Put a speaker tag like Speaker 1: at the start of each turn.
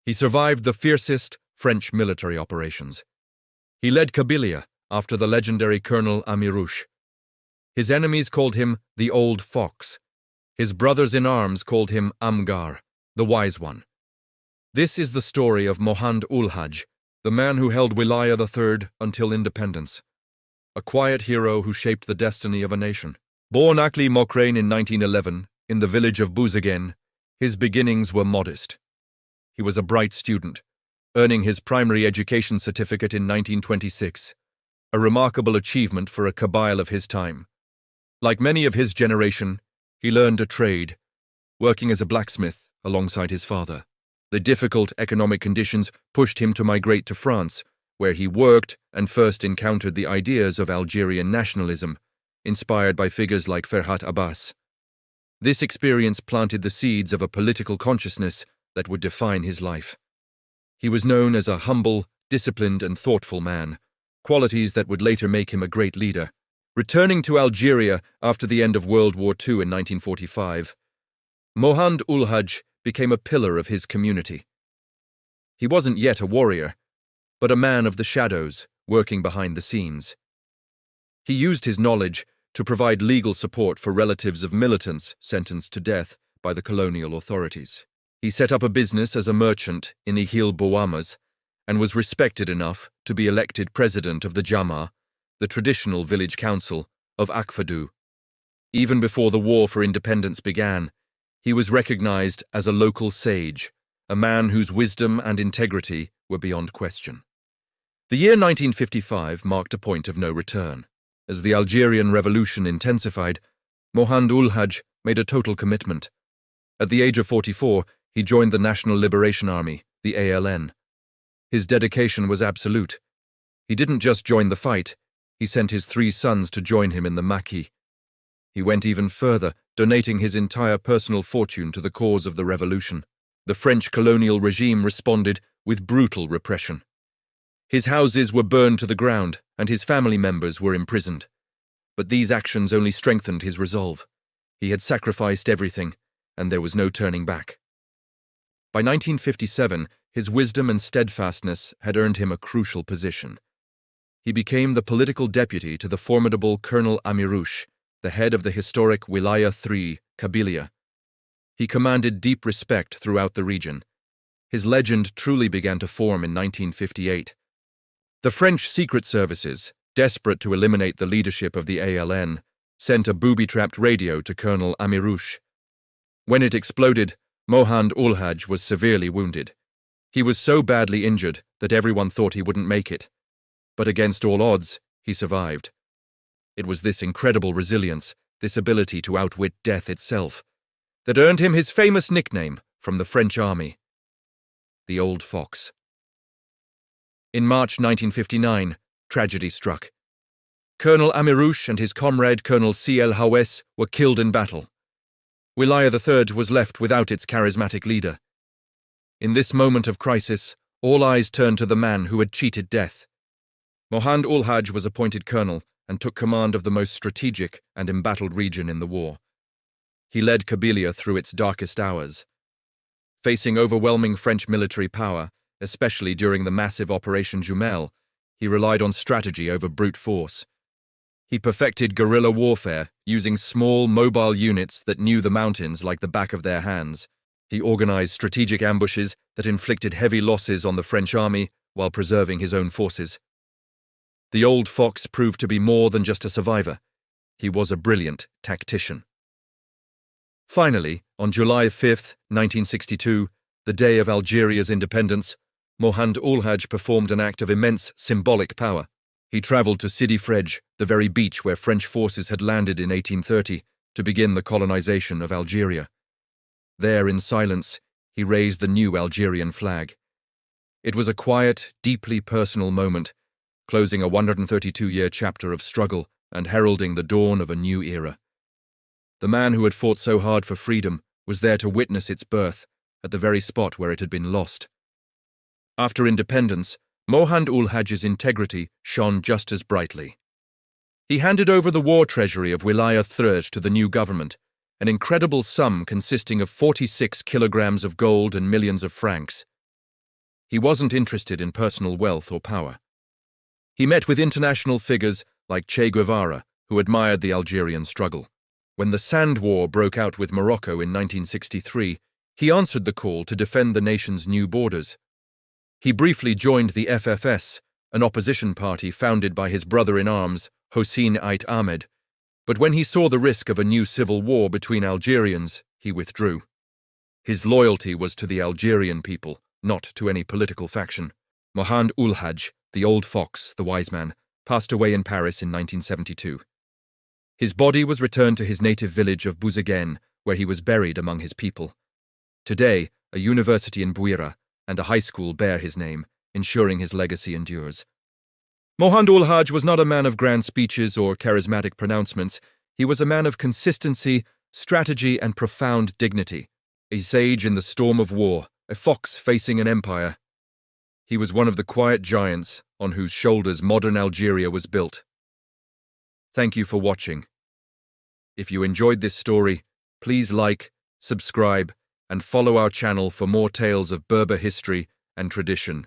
Speaker 1: He survived the fiercest French military operations. He led Kabylia after the legendary Colonel Amirouche. His enemies called him the Old Fox. His brothers in arms called him Amgar, the Wise One. This is the story of Mohand Oulhadj, the man who held Wilaya III until independence. A quiet hero who shaped the destiny of a nation. Born Akli Mokrane in 1911, in the village of Bouzeguen, his beginnings were modest. He was a bright student, earning his primary education certificate in 1926, a remarkable achievement for a Kabyle of his time. Like many of his generation, he learned a trade, working as a blacksmith alongside his father. The difficult economic conditions pushed him to migrate to France, where he worked and first encountered the ideas of Algerian nationalism, inspired by figures like Ferhat Abbas. This experience planted the seeds of a political consciousness that would define his life. He was known as a humble, disciplined, and thoughtful man, qualities that would later make him a great leader. Returning to Algeria after the end of World War II in 1945, Mohand Oulhadj became a pillar of his community. He wasn't yet a warrior, but a man of the shadows, working behind the scenes. He used his knowledge to provide legal support for relatives of militants sentenced to death by the colonial authorities. He set up a business as a merchant in Ihil Bouamas and was respected enough to be elected president of the Jama, the traditional village council of Akfadou. Even before the War for Independence began, he was recognized as a local sage, a man whose wisdom and integrity were beyond question. The year 1955 marked a point of no return. As the Algerian Revolution intensified, Mohand Oulhadj made a total commitment. At the age of 44, he joined the National Liberation Army, the ALN. His dedication was absolute. He didn't just join the fight, he sent his 3 sons to join him in the Maquis. He went even further, donating his entire personal fortune to the cause of the revolution. The French colonial regime responded with brutal repression. His houses were burned to the ground, and his family members were imprisoned. But these actions only strengthened his resolve. He had sacrificed everything, and there was no turning back. By 1957, his wisdom and steadfastness had earned him a crucial position. He became the political deputy to the formidable Colonel Amirouche, the head of the historic Wilaya III, Kabylia. He commanded deep respect throughout the region. His legend truly began to form in 1958. The French secret services, desperate to eliminate the leadership of the ALN, sent a booby-trapped radio to Colonel Amirouche. When it exploded, Mohand Oulhadj was severely wounded. He was so badly injured that everyone thought he wouldn't make it. But against all odds, he survived. It was this incredible resilience, this ability to outwit death itself, that earned him his famous nickname from the French army, the Old Fox. In March 1959, tragedy struck. Colonel Amirouche and his comrade Colonel C.L. Hawes were killed in battle. Wilaya III was left without its charismatic leader. In this moment of crisis, all eyes turned to the man who had cheated death. Mohand Oulhadj was appointed colonel and took command of the most strategic and embattled region in the war. He led Kabylia through its darkest hours. Facing overwhelming French military power, especially during the massive Operation Jumelles, he relied on strategy over brute force. He perfected guerrilla warfare, using small, mobile units that knew the mountains like the back of their hands. He organized strategic ambushes that inflicted heavy losses on the French army while preserving his own forces. The Old Fox proved to be more than just a survivor. He was a brilliant tactician. Finally, on July 5, 1962, the day of Algeria's independence, Mohand Oulhadj performed an act of immense symbolic power. He traveled to Sidi Frej, the very beach where French forces had landed in 1830, to begin the colonization of Algeria. There, in silence, he raised the new Algerian flag. It was a quiet, deeply personal moment, closing a 132-year chapter of struggle and heralding the dawn of a new era. The man who had fought so hard for freedom was there to witness its birth at the very spot where it had been lost. After independence, Mohand Oulhadj's integrity shone just as brightly. He handed over the war treasury of Wilaya III to the new government, an incredible sum consisting of 46 kilograms of gold and millions of francs. He wasn't interested in personal wealth or power. He met with international figures like Che Guevara, who admired the Algerian struggle. When the Sand War broke out with Morocco in 1963, he answered the call to defend the nation's new borders. He briefly joined the FFS, an opposition party founded by his brother-in-arms, Hossein Ait Ahmed, but when he saw the risk of a new civil war between Algerians, he withdrew. His loyalty was to the Algerian people, not to any political faction. Mohand Oulhadj, the old fox, the wise man, passed away in Paris in 1972. His body was returned to his native village of Bouzeguen, where he was buried among his people. Today, a university in Bouira and a high school bear his name, ensuring his legacy endures. Mohand Oulhadj was not a man of grand speeches or charismatic pronouncements. He was a man of consistency, strategy, and profound dignity. A sage in the storm of war, a fox facing an empire. He was one of the quiet giants on whose shoulders modern Algeria was built. Thank you for watching. If you enjoyed this story, please like, subscribe, and follow our channel for more tales of Berber history and tradition.